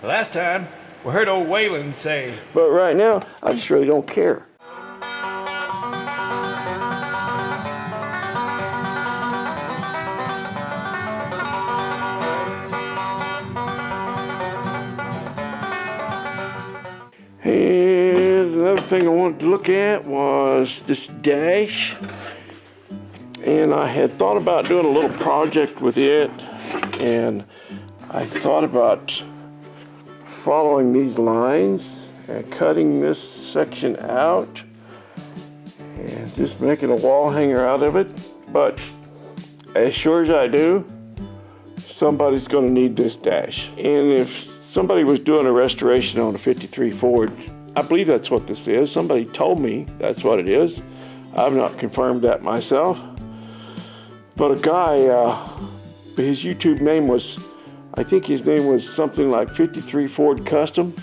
Last time, we heard old Waylon say, But right now, I just really don't care. And another thing I wanted to look at was this dash. And I had thought about doing a little project with it. And I thought about following these lines and cutting this section out and just making a wall hanger out of it. But as sure as I do, somebody's going to need this dash. And if somebody was doing a restoration on a 53 Ford, I believe that's what this is. Somebody told me that's what it is. I've not confirmed that myself. But a guy, his YouTube name was, I think his name was something like 53 Ford Custom.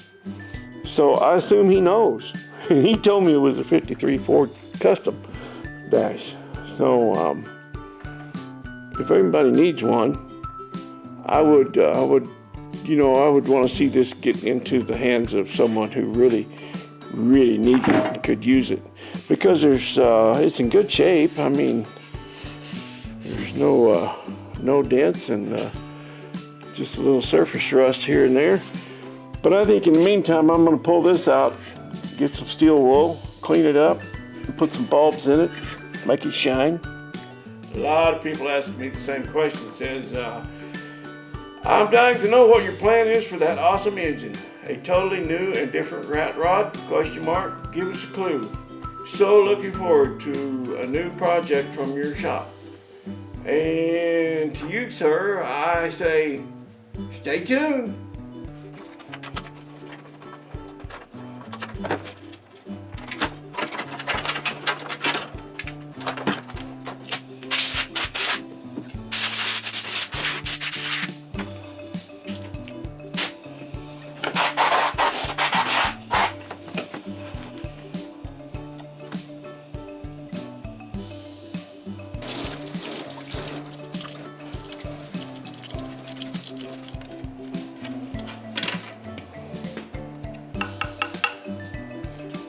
So I assume he knows. He told me it was a 53 Ford Custom dash. So if anybody needs one, I would want to see this get into the hands of someone who really needs it and could use it, because it's in good shape. I mean, there's no dents and just a little surface rust here and there. But I think in the meantime, I'm going to pull this out, get some steel wool, clean it up, and put some bulbs in it, make it shine. A lot of people ask me the same question. It says, I'm dying to know what your plan is for that awesome engine. A totally new and different rat rod? Question mark. Give us a clue. So looking forward to a new project from your shop. And to you, sir, I say, stay tuned.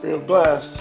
Real glass.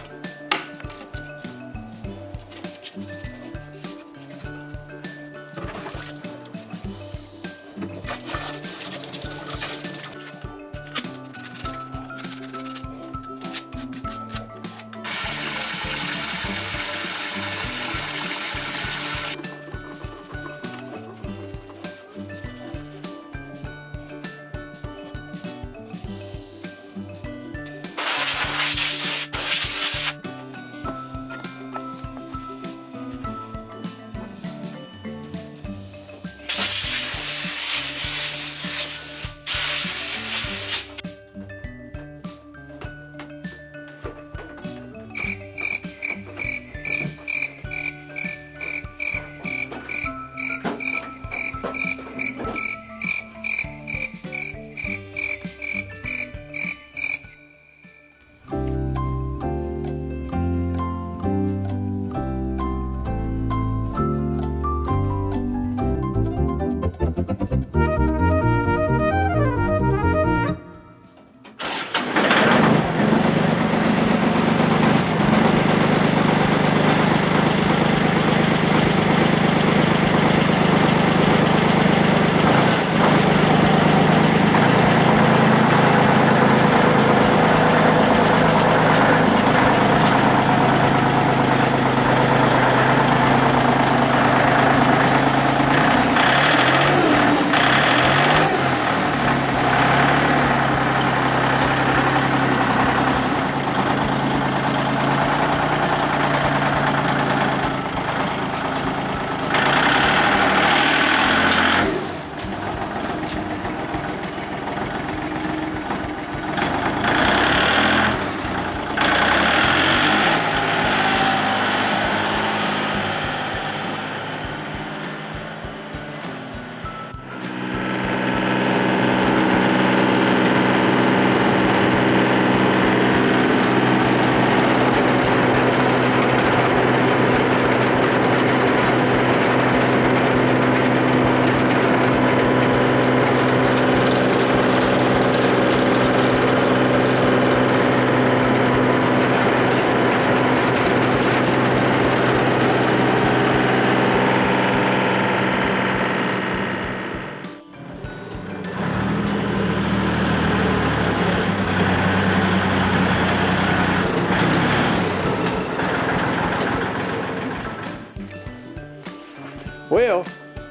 Well,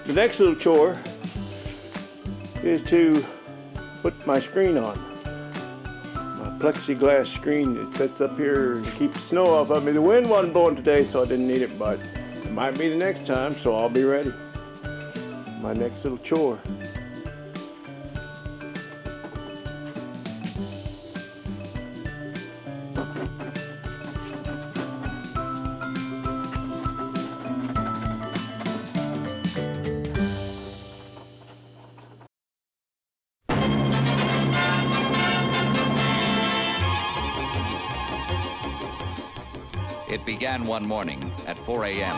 the next little chore is to put my screen on. My plexiglass screen that sits up here to keep the snow off of me. The wind wasn't blowing today, so I didn't need it, but it might be the next time, so I'll be ready. My next little chore. It began one morning at 4 a.m.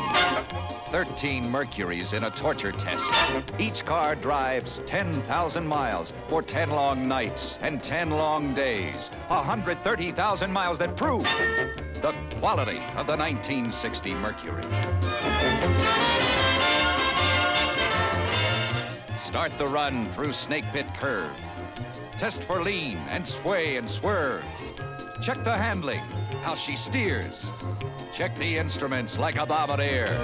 13 Mercuries in a torture test. Each car drives 10,000 miles for 10 long nights and 10 long days. 130,000 miles that prove the quality of the 1960 Mercury. Start the run through Snake Pit Curve. Test for lean and sway and swerve. Check the handling, how she steers. Check the instruments like a bombardier.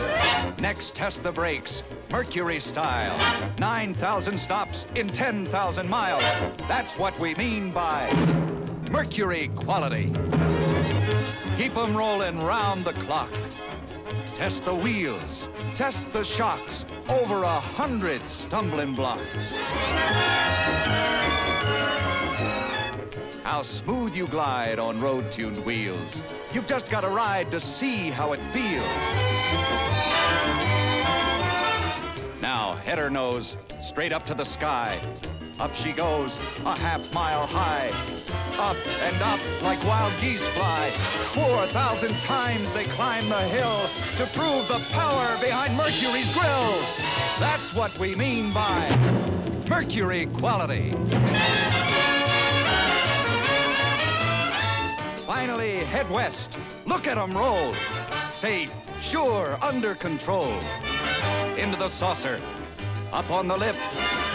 Next, test the brakes, Mercury style. 9,000 stops in 10,000 miles. That's what we mean by Mercury quality. Keep 'em rolling round the clock. Test the wheels, test the shocks. Over 100 stumbling blocks. How smooth you glide on road-tuned wheels. You've just got to ride to see how it feels. Now, head her nose straight up to the sky. Up she goes, a half-mile high. Up and up like wild geese fly. 4,000 times they climb the hill to prove the power behind Mercury's grill. That's what we mean by Mercury quality. Finally, head west. Look at 'em roll. Safe, sure, under control. Into the saucer, up on the lip,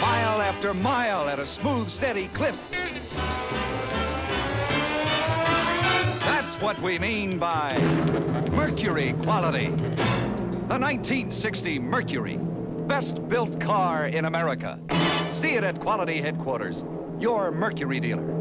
mile after mile at a smooth, steady clip. That's what we mean by Mercury quality. The 1960 Mercury, best built car in America. See it at Quality Headquarters, your Mercury dealer.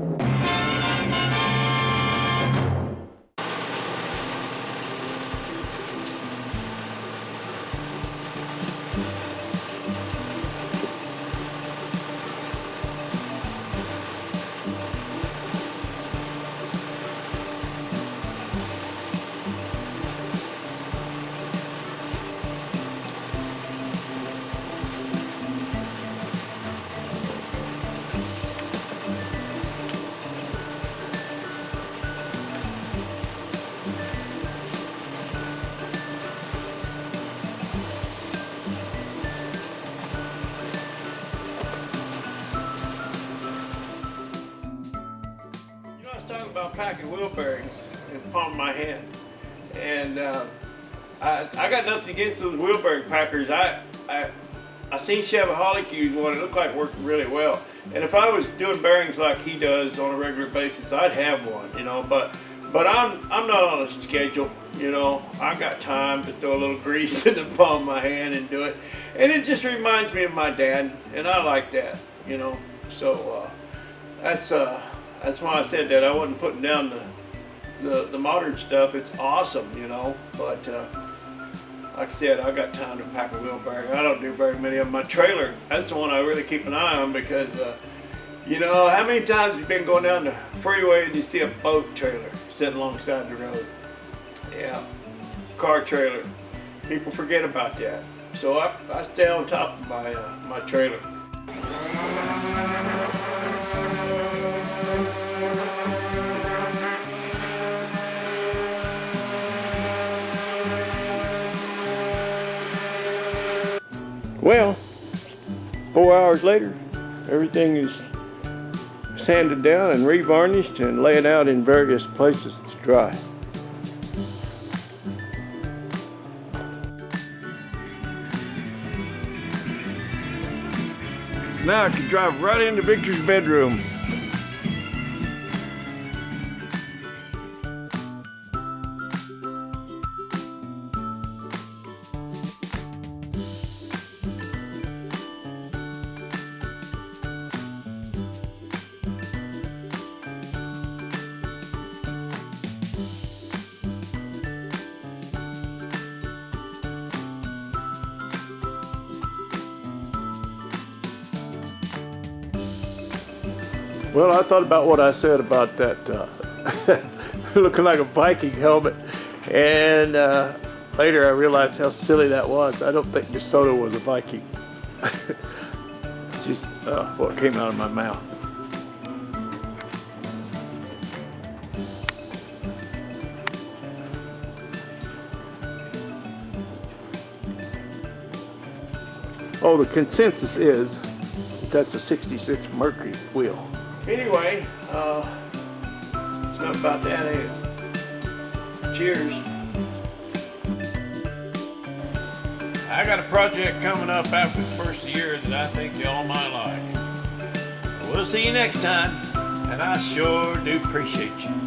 Talking about packing wheel bearings in the palm of my hand, and I got nothing against those wheel bearing packers. I seen Chevaholic use one. It looked like it worked really well. And if I was doing bearings like he does on a regular basis, I'd have one, you know. But I'm not on a schedule, you know. I got time to throw a little grease in the palm of my hand and do it, and it just reminds me of my dad, and I like that, you know. So that's why I said that. I wasn't putting down the modern stuff. It's awesome, you know, but like I said, I got time to pack a wheel bearing. I don't do very many of them. My trailer, that's the one I really keep an eye on, because you know, how many times you've been going down the freeway and you see a boat trailer sitting alongside the road? Yeah, car trailer. People forget about that. So I stay on top of my trailer. Well, 4 hours later, everything is sanded down and revarnished and laid out in various places to dry. Now I can drive right into Victor's bedroom. Well, I thought about what I said about that looking like a Viking helmet, and later I realized how silly that was. I don't think DeSoto was a Viking. Just what came out of my mouth. Oh, the consensus is that's a 66 Mercury wheel. Anyway, it's not about that, eh? Cheers. I got a project coming up after the first of the year that I think y'all might like. We'll see you next time, and I sure do appreciate you.